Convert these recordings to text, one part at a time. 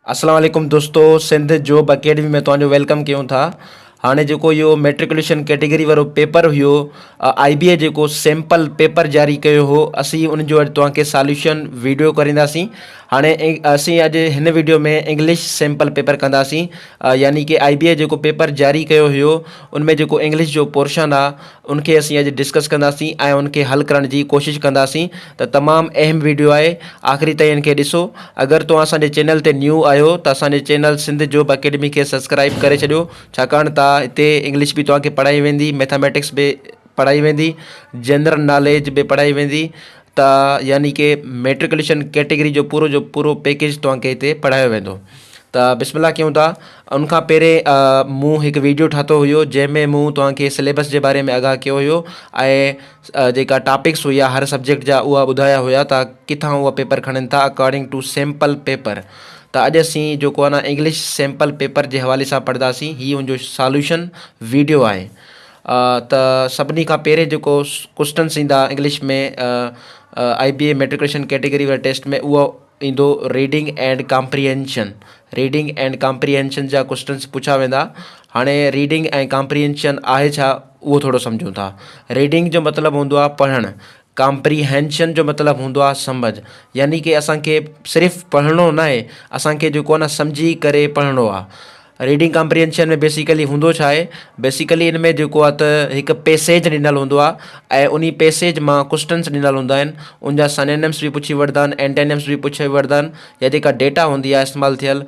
अस्सलाम वालेकुम दोस्तों, सिंध जॉब अकेडमी में तव्हांजो वेलकम कयूं था। हाणे जेको इहो मैट्रिकुलेशन कैटेगरी वारो पेपर हुयो, IBA जेको सैंपल पेपर जारी कयो हो, असीं उनजो अॼु तव्हांखे सॉल्यूशन वीडियो करींदासीं। हाणे असीं अॼु हिन वीडियो में इंग्लिश सैंपल पेपर कंदासीं, यानी कि IBA जेको पेपर जारी कयो हुयो उनमें जेको इंग्लिश जो पोर्शन आहे उनखे असीं अॼु डिस्कस कंदासीं ऐं उनखे हल करण जी कोशिशि कंदासीं। त तमामु अहम वीडियो आहे, आख़िरी ताईं इनखे ॾिसो। अगरि तव्हां असांजे चैनल ते न्यू आहियो त असांजे चैनल सिंध जॉब अकेडमी खे सब्सक्राइब करे छॾियो, छाकाणि त हिते इंग्लिश बि तव्हांखे पढ़ाई वेंदी, मैथमेटिक्स बि पढ़ाई वेंदी, जनरल नॉलेज बि पढ़ाई वेंदी। त यानी कि मैट्रिकुलेशन कैटेगरी जो पूरो पैकेज तव्हांखे हिते पढ़ायो वेंदो। त बिस्मिल्लाह कयूं था। उनखां पहिरें मूं हिकु वीडियो ठातो हुयो जंहिंमें मूं तव्हांखे सिलेबस जे बारे में आगाह कयो हुयो ऐं जेका टॉपिक्स हुआ हर सब्जेक्ट जा उहा ॿुधाया हुया त किथां उहा पेपर खणनि था अकॉर्डिंग टू सैंपल पेपर। त अॼु असीं जेको आहे न इंग्लिश सैंपल पेपर जे हवाले सां पढ़ंदासीं। हीअ उनजो सॉल्यूशन वीडियो आहे। त सभिनी खां पहिरें जेको क्वेश्चन्स ईंदा इंग्लिश में IBA मैट्रिकुलेशन कैटेगरी वारे टेस्ट में, उहो ईंदो reading and comprehension. Reading and comprehension जा क्वेश्चन्स पुछा वेंदा। हाणे रीडिंग ऐं कॉम्प्रीहेंशन आहे छा उहो थोरो सम्झूं था। रीडिंग जो मतिलबु हूंदो आहे पढ़णु, कॉम्प्रीहेंशन जो मतिलबु हूंदो आहे सम्झ, यानी कि असांखे सिर्फ़ु पढ़णो न आहे, असांखे जेको आहे न सम्झी करे पढ़णो आहे। रीडिंग कॉम्प्रीहेंशन में बेसिकली हूंदो छा आहे, बेसिकली इन में जेको आहे त हिकु पैसेज ॾिनल हूंदो आहे ऐं उन पैसेज मां क्वेश्चन्स ॾिनल हूंदा आहिनि। उनजा सिनोनिम्स बि पुछी वठंदा आहिनि, एंटोनिम्स बि पुछी वठंदा आहिनि, या जेका डेटा हूंदी आहे इस्तेमालु थियल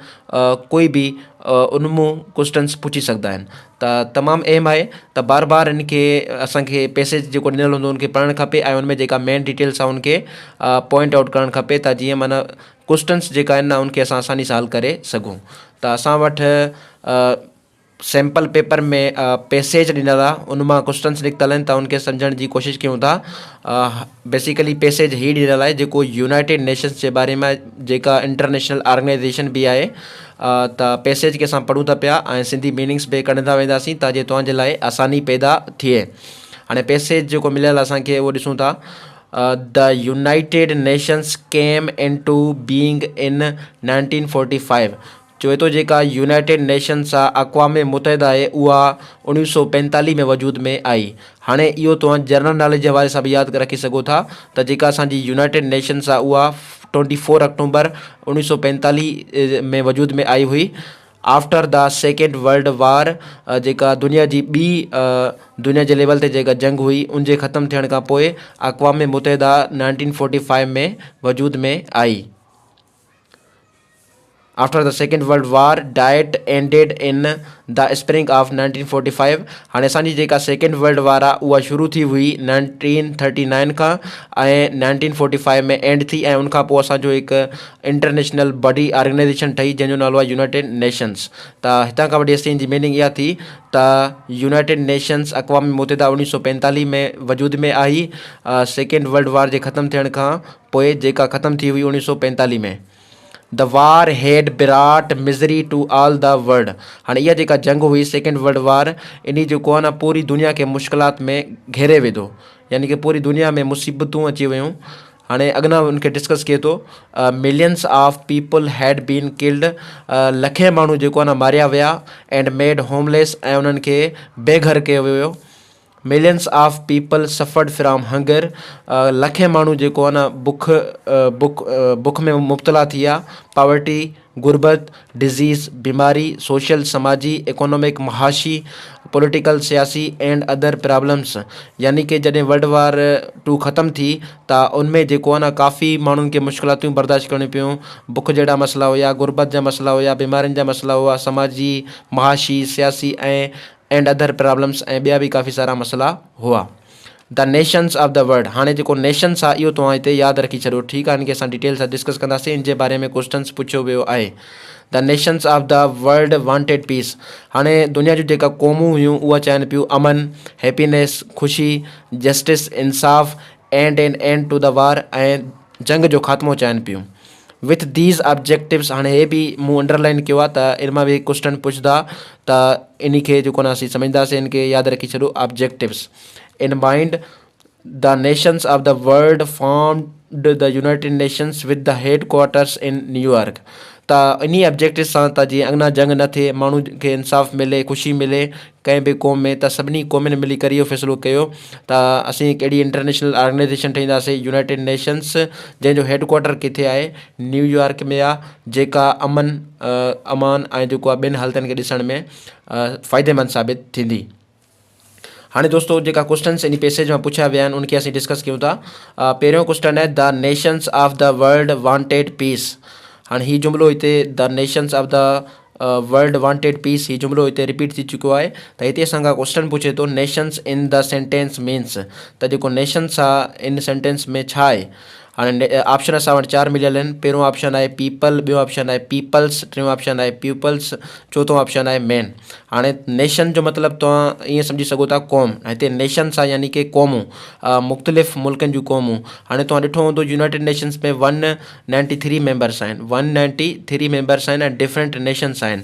कोई बि उनमां क्वेश्चन्स पुछी सघंदा आहिनि। त तमामु अहम आहे त बार बार इनखे असांखे पैसेज जेको ॾिनल हूंदो उनखे पढ़णु खपे ऐं उनमें जेका मेन डिटेल्स आहे उनखे पॉइंट आउट करणु खपे, त जीअं माना क्वेश्चन्स जेका आहिनि न उनखे असां आसानी सां हल करे सघूं। त असां वटि सैंपल पेपर में पैसेज ॾिनल आहे, उन मां क्वेश्चन्स निकितल आहिनि, त उनखे सम्झण जी कोशिशि कयूं था। बेसिकली पैसेज हीअ ॾिनल आहे जेको यूनाइटेड नेशन्स जे बारे में, जेका इंटरनेशनल ऑर्गेनाइजेशन बि आहे। त पैसेज खे असां पढ़ूं था पिया ऐं सिंधी मीनिंग्स बि कढंदा वेंदासीं ताकि तव्हांजे लाइ आसानी पैदा थिए। हाणे पैसेज जेको मिलियल आहे असांखे उहो ॾिसूं था। The United Nations came into being in 1945। चवे थो जेका यूनाइटेड नेशन्स आहे, अक़वाम मुतहिदा आहे, उहा 1945 में वजूद में आई। हाणे इहो तव्हां जनरल नॉलेज जे हवाले सां बि यादि रखी सघो था त जेका असांजी यूनाइटेड नेशन्स आहे उहा 24 अक्टूबर 1945 में वजूद में आई हुई। आफ्टर द सेकेंड वर्ल्ड वार, जेका दुनिया जी दुनिया जे लेवल ते जेका जंग हुई उनजे ख़तमु थियण खां पोइ अक़वाम मुतहिदा 1945 में वजूद में आई। After the second world war that ended in the spring of 1945। हाणे असांजी जेका सेकेंड वर्ल्ड वार आहे उहा शुरू थी हुई 1939 खां ऐं 1945 में एंड थी, ऐं उनखां पोइ असांजो हिकु इंटरनेशनल बॉडी ऑर्गेनाइजेशन ठही जंहिंजो नालो आहे यूनाइटेड नेशन्स। त हितां खां वठी असीं जी मीनिंग इहा थी त यूनाइटेड नेशन्स अक़वाम मुतहिदा 1945 में वजूद में आई, सेकेंड वर्ल्ड वार जे ख़तमु थियण खां पोइ, जेका ख़तमु थी हुई 1945 में। The war had brought misery to all the world. हाणे इहा जेका जंग हुई सेकेंड वर्ल्ड वार, इन जेको आहे न पूरी दुनिया खे मुश्किलात में घेरे विधो, यानी कि पूरी दुनिया में मुसीबतूं अची वियूं। हाणे अॻियां उनखे डिस्कस कजे थो। मिलियंस ऑफ पीपल हैड बीन किल्ड। लखे माण्हू जेको आहे न मारिया विया, एंड मेड होमलेस, ऐं उन्हनि खे बेघर कयो वियो। Millions of people suffered from hunger. लखे माण्हू जेको आहे न बुख में मुब्तला थी विया। पॉवर्टी, गुरबत, डिज़ीज़, बीमारी, सोशल समाजी, इकोनॉमिक, महाशी, पॉलिटिकल, सियासी एंड अदर प्रॉब्लम्स। यानी कि जॾहिं वर्ल्ड वार 2 ख़तमु थी त उनमें जेको आहे न काफ़ी माण्हुनि खे मुश्किलातूं बर्दाश्त करणियूं पियूं। बुख जहिड़ा मसइला हुया, गुरबत जा मसइला हुया, बीमारियुनि जा मसइला हुआ, समाजी, महाशी, सियासी एंड अदर प्रॉब्लम्स, ऐं ॿिया बि काफ़ी सारा मसइला हुआ। The nations of the world. हाणे जेको नेशन्स आहे इहो तव्हां हिते यादि रखी छॾियो, ठीकु आहे। इनखे असां डिटेल सां डिस्कस कंदासीं, इन जे बारे में क्वेश्चन्स पुछियो वियो आहे। The nations of the world wanted peace. हाणे दुनिया जूं जेका क़ौमूं हुयूं उहा चाहिनि पियूं अमन, हैप्पीनेस, ख़ुशी, जस्टिस, इंसाफ़, and an end to the war, ऐं जंग जो ख़ात्मो चाहिनि पियूं। With these objectives. हाणे हे बि मूं अंडरलाइन कयो आहे त इन मां बि क्वेश्चन पुछंदा त इन खे जेको न असीं सम्झंदासीं, इनखे यादि रखी छॾियो। Objectives in mind, the nations of the world formed the United nations with the head quarters in New York. त इन ऑब्जेक्टिव सां त जीअं अॻियां जंग न थिए, माण्हू खे इंसाफ़ मिले, ख़ुशी मिले कंहिं बि क़ौम में, त सभिनी क़ौमुनि मिली करे इहो फ़ैसिलो कयो त असीं हिकु अहिड़ी इंटरनेशनल ऑर्गेनाइज़ेशन ठाहींदासीं, यूनाइटेड नेशंस, जंहिंजो हेडक्वार्टर किथे आहे, न्यूयॉर्क में आहे, जेका अमान ऐं जेको आहे ॿिनि हालतुनि खे ॾिसण में फ़ाइदेमंद साबित थींदी। हाणे दोस्तो जेका क्वेश्चन्स इन पैसेज में पुछिया विया आहिनि उनखे असीं डिस्कस कयूं था। पहिरियों क्वेश्चन आहे the nations of the world wanted peace. हाणे हीउ जुमिलो हिते the nations of the world wanted peace, हीउ जुमिलो हिते रिपीट थी चुको आहे। त हिते असां खां क्वेश्चन पुछे थो Nations in the sentence means, त जेको नेशंस आहे इन सेंटेंस में छा आहे। हाणे ऑप्शन असां वटि 4 मिलियल आहिनि। पहिरियों ऑप्शन आहे पीपल, ॿियो ऑप्शन आहे पीपल्स, टियों ऑप्शन आहे प्यूपल्स, चौथों ऑप्शन आहे मैन। हाणे नेशन जो मतिलबु तव्हां ईअं सम्झी सघो था क़ौम, हिते नेशंस आहे यानी कि क़ौमूं, मुख़्तलिफ़ मुल्कनि जूं क़ौमूं। हाणे तव्हां ॾिठो हूंदो यूनाइटेड नेशंस में 193 मेंबर्स आहिनि, 193 मेंबर्स आहिनि ऐं डिफरेंट नेशंस आहिनि।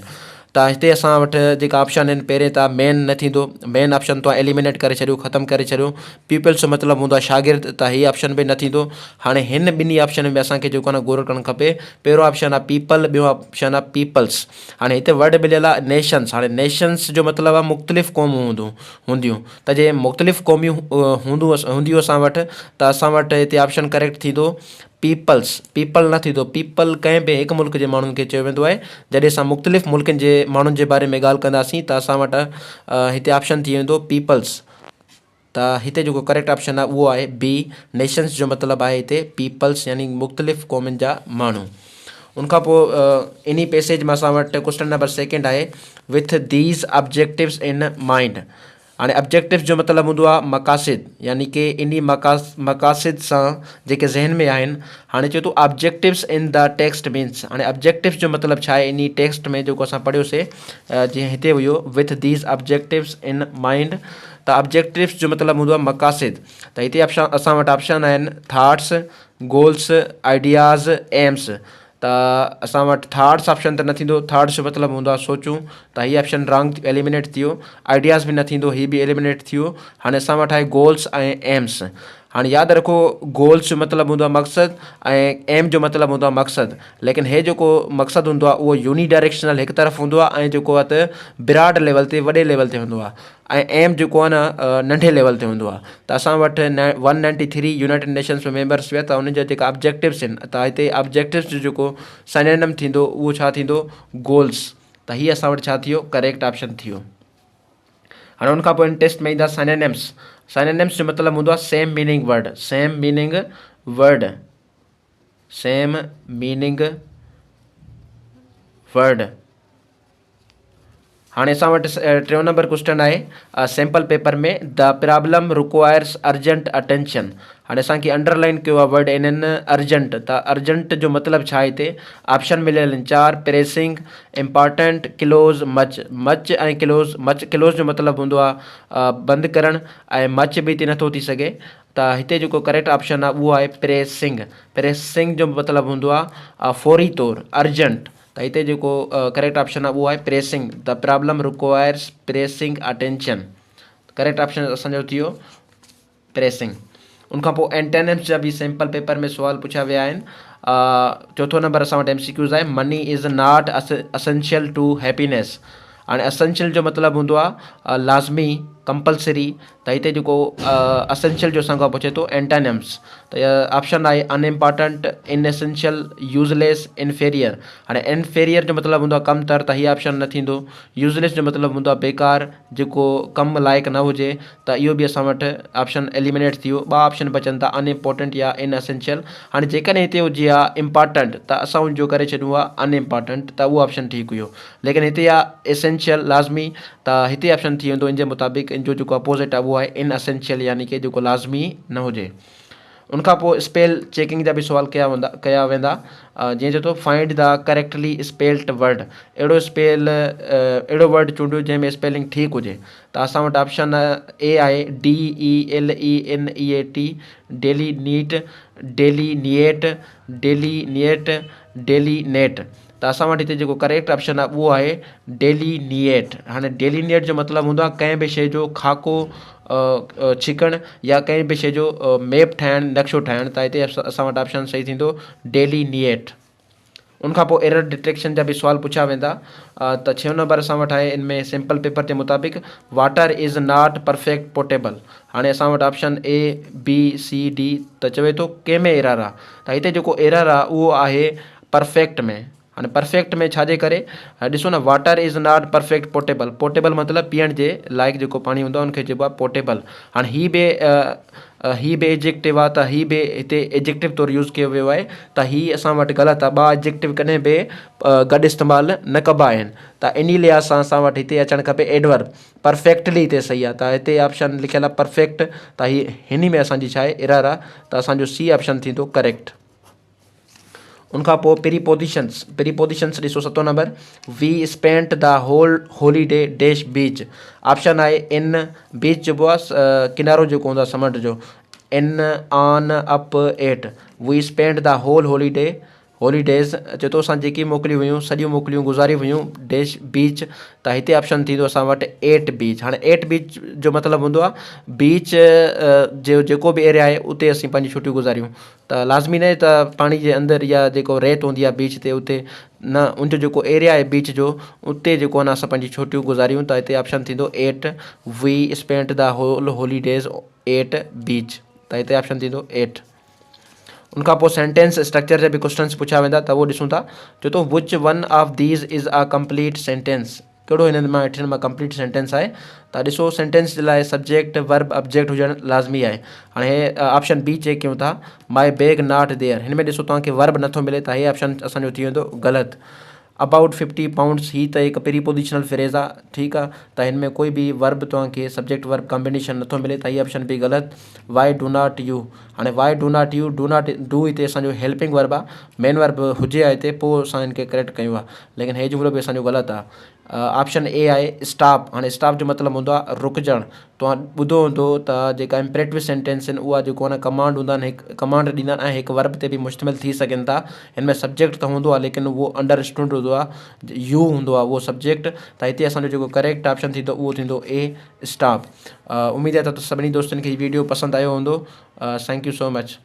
त हिते असां वटि जेका ऑप्शन आहिनि, पहिरें त मेन न थींदो, मेन ऑप्शन तव्हां एलिमिनेट करे छॾियो, ख़तमु करे छॾियो। पीपल्स जो मतिलबु हूंदो आहे शागिर्द, त हीअ ऑप्शन बि न थींदो। हाणे हिन ॿिन्ही ऑप्शन में असांखे जेको आहे न गौर करणु खपे। पहिरियों ऑप्शन आहे पीपल, ॿियो ऑप्शन आहे पीपल्स। हाणे हिते वर्ड मिलियल आहे नेशंस। हाणे नेशंस जो मतिलबु आहे मुख़्तलिफ़ क़ौमूं हूंदियूं, त जे मुख़्तलिफ़ क़ौमियूं हूंदियूं असां वटि, त असां वटि हिते ऑप्शन करेक्ट थींदो पीपल्स। पीपल न थींदो, पीपल कंहिं बि हिकु मुल्क जे माण्हुनि खे चयो वेंदो आहे। जॾहिं असां मुख़्तलिफ़ मुल्कनि जे माण्हुनि जे बारे में ॻाल्हि कंदासीं त असां वटि हिते ऑप्शन थी वेंदो पीपल्स। त हिते जेको करेक्ट ऑप्शन आहे उहो आहे बी, नेशंस जो मतिलबु आहे हिते पीपल्स यानी मुख़्तलिफ़ क़ौमुनि जा माण्हू। उनखां पोइ इन पैसेज में असां वटि क्वेश्चन नंबर 2 आहे with these objectives in mind. हाणे ऑब्जेक्टिव्स जो मतिलबु हूंदो आहे मक़ासिद, यानी कि इन मक़ासिद सां जेके ज़हन में आहिनि। हाणे चए थो objectives in the text means. हाणे ऑब्जेक्टिव्स जो मतिलबु छा आहे इन टेक्स्ट में जेको असां पढ़ियोसीं, जीअं हिते हुयो with these objectives in mind, त ऑब्जेक्टिव्स जो मतिलबु हूंदो आहे मक़ासिद। त हिते असां वटि ऑप्शन आहिनि थाट्स, गोल्स, आइडियाज़, एम्स। त असां वटि थाट्स ऑप्शन त न थींदो, थाट्स जो मतिलबु हूंदो आहे सोचूं, त हीअ ऑप्शन रॉन्ग एलिमिनेट थियो। आइडियाज़ बि न थींदो, हीअ बि एलिमिनेट थियो। हाणे असां वटि आहे गोल्स ऐं एम्स। हाणे यादि रखो गोल्स जो मतिलबु हूंदो आहे मक़सदु ऐं एम जो मतिलबु हूंदो आहे मक़सदु, लेकिन हे जेको मक़सदु हूंदो आहे उहो यूनी डायरेक्शनल हिकु तरफ़ हूंदो आहे ऐं जेको आहे त ब्रॉड लेवल ते, वॾे लेवल ते हूंदो आहे, ऐं एम जेको आहे न नंढे लेवल ते हूंदो आहे। त असां वटि 193 यूनाइटेड नेशंस में मेंबर्स हुआ, त उन जा जेका ऑब्जेक्टिव्स आहिनि, त हिते ऑब्जेक्टिव्स जो जेको साइनेनम थींदो उहो छा थींदो गोल्स। त हीअ असां वटि छा थियो करेक्ट ऑप्शन थियो। हाणे उनखां पोइ इन टेस्ट में ईंदा साइनेनिम्स। साइनेनिम्स जो मतिलबु हूंदो आहे same meaning word, same meaning word, same meaning word. हाणे असां वटि 3 नंबर क्वेश्चन आहे सैम्पल पेपर में the problem requires urgent attention. हाणे असांखे अंडरलाइन कयो आहे वर्ड इन्हनि अर्जेंट। त अर्जेंट जो मतिलबु छा आहे हिते ऑप्शन मिलियल आहिनि 4, pressing, important, close, much. Much ऐं क्लोज़, क्लोज़ जो मतिलबु हूंदो आहे बंदि करणु, ऐं मच बि हिते नथो थी सघे। त हिते जेको करेक्ट ऑप्शन आहे उहो आहे प्रेसिंग। प्रेसिंग जो मतिलबु हूंदो आहे फौरी तौरु, अर्जेंट। त हिते जेको करेक्ट ऑप्शन आहे उहो आहे pressing. The problem requires pressing attention. Correct option असांजो थी वियो प्रेसिंग। उनखां पोइ एंटेनिम्स जा बि सैम्पल पेपर में सुवाल पुछिया विया आहिनि। चौथों नंबर असां वटि MCQs आहे money is not essential to happiness. हाणे असेंशियल जो मतिलबु हूंदो आहे लाज़मी, कंपलसरी। त हिते जेको असेंशियल जो असां खां पुछे थो एंटेनिम्स, त ऑप्शन आहे अनइम्पॉर्टेंट, इनएसेंशियल, यूज़लेस, इन्फेरियर। हाणे इन्फेरियर जो मतिलबु हूंदो आहे कमतर, त हीअ ऑप्शन न थींदो। यूज़लेस जो मतिलबु हूंदो आहे बेकार, जेको कमु लाइक़ु न हुजे, त इहो बि असां वटि ऑप्शन एलिमिनेट थी वियो। 2 ऑप्शन बचनि था अनइम्पॉर्टेंट या इनएसेंशियल। हाणे जेकॾहिं हिते हुजे आहे इम्पॉर्टेंट, त असां उनजो करे छॾियो आहे अनइम्पॉर्टेंट, त उहो ऑप्शन ठीकु हुयो। लेकिन हिते आहे एसेंशियल, लाज़मी, त हिते ऑप्शन थी वेंदो इन जे मुताबिक़ इन जो जेको अपोज़िट आहे उहो आहे इनअसेंशियल, यानी कि जेको लाज़मी न हुजे। उनखां पोइ स्पेल चेकिंग जा बि सुवाल कया वेंदा। जीअं चए थो find the correctly spelled word. अहिड़ो वर्ड चूंडियो जंहिंमें स्पेलिंग ठीकु हुजे। त असां वटि ऑप्शन ए आहे DELENEAT, डेलीनीट, डेलीनिएट, डेलीनिएट, डेलीनेट। त असां वटि हिते जेको करेक्ट ऑप्शन आहे उहो आहे डेलीनिएट। हाणे डेलीनिएट जो मतिलबु हूंदो आहे कंहिं बि शइ जो खाको छिकणु या कंहिं बि शइ जो मैप ठाहिणु, नक्शो ठाहिणु। त हिते असां वटि ऑप्शन सही थींदो डेलीनिएट। उनखां पोइ एरर डिटेक्शन जा बि सुवाल पुछिया वेंदा। त 6 नंबर असां वटि आहे, इनमें सिंपल पेपर जे मुताबिक़ water is not perfect portable. हाणे असां वटि option A B C D त चवे थो कंहिं में एरर आहे, त हिते जेको एरर आहे उहो आहे परफेक्ट में। हाणे परफेक्ट में छाजे करे, ॾिसो न, water is not perfect portable. Portable मतिलबु पीअण जे लाइक़ु जेको पाणी हूंदो आहे उनखे चइबो आहे पोर्टेबल। हाणे ही बि एडजेक्टिव आहे, त ही बि हिते एडजेक्टिव तौरु यूज़ कयो वियो आहे, त ही असां वटि ग़लति आहे। ॿ एडजेक्टिव कॾहिं बि गॾु इस्तेमालु न कबा आहिनि, त इन लिहाज़ सां असां वटि हिते अचणु खपे एडवर्ब। परफेक्टली हिते सही आहे, त हिते ऑप्शन लिखियलु आहे परफेक्ट, त ही हिन में असांजी छा आहे एरर आहे, त असांजो सी ऑप्शन थींदो करेक्ट। उनखां पोइ प्रीपोजिशंस ॾिसो 7 number, we spent the whole holiday dash beach. Option आहे इन, बीच चइबो आहे किनारो जेको हूंदो आहे समुंड जो, in on up at. We spent the whole holidays चए थो असां जेकी मोकिलियूं हुयूं सॼियूं मोकिलियूं गुज़ारियूं हुयूं डैश बीच, त हिते ऑप्शन थींदो असां वटि एट बीच। हाणे एट बीच जो मतिलबु हूंदो आहे बीच जो जेको बि एरिया आहे उते असीं पंहिंजी छुट्टियूं गुज़ारियूं। त लाज़मी न त पाणी जे अंदरि या जेको रेत हूंदी आहे बीच ते उते न, उनजो जेको एरिया आहे बीच जो उते जेको आहे न असां पंहिंजी छुट्टियूं गुज़ारियूं, त हिते ऑप्शन थींदो at. We spent the whole holidays at beach, त हिते ऑप्शन थींदो एट। उनखां पोइ सेंटेंस स्ट्रक्चर जा बि क्वेश्चन्स पुछिया वेंदा, त उहो ॾिसूं था। चए थो which one of these is a complete sentence. कहिड़ो हिननि मां हेठिन मां कंप्लीट सेंटेंस आहे, त ॾिसो सेंटेंस जे लाइ सब्जेक्ट वर्ब ऑब्जेक्ट हुजणु लाज़मी आहे। हाणे हे ऑप्शन बी चेक कयूं था, माई बैग नॉट देयर। हिन में ॾिसो तव्हांखे वर्ब नथो मिले, त हे ऑप्शन असांजो थी वेंदो ग़लति। अबाउट 50 पाउंड्स ही त हिकु प्रीपोजिशनल फ्रेज़ आहे, ठीकु आहे, त हिन में कोई बि वर्ब तव्हांखे सब्जेक्ट वर्ब कॉम्बिनेशन नथो मिले, त हीअ ऑप्शन बि ग़लति। वाई डू नॉट यू, हाणे why do not U, do not do हिते असांजो हेल्पिंग वर्ब आहे, मेन वर्ब हुजे आहे हिते, पोइ असां हिनखे करेक्ट कयूं आहे, लेकिन हे जुमिलो बि असांजो ग़लति आहे। ऑप्शन ए आहे स्टॉप। हाणे स्टॉप जो मतिलबु हूंदो आहे रुकजणु। तव्हां ॿुधो हूंदो त जेका इम्परेटिव सेंटेंस आहिनि उहा जेको आहे न कमांड हूंदा आहिनि, हिकु कमांड ॾींदा आहिनि ऐं हिकु वर्ब ते बि मुश्तमिल थी सघनि था। हिन में सब्जेक्ट त हूंदो आहे लेकिन उहो अंडरस्टूड हूंदो आहे, यू हूंदो आहे उहो सब्जेक्ट, त हिते असांजो जेको करेक्ट ऑप्शन थींदो उहो थींदो ए स्टॉप। उमेदु आहे त सभिनी दोस्तनि खे वीडियो पसंदि आयो हूंदो। Thank you so much.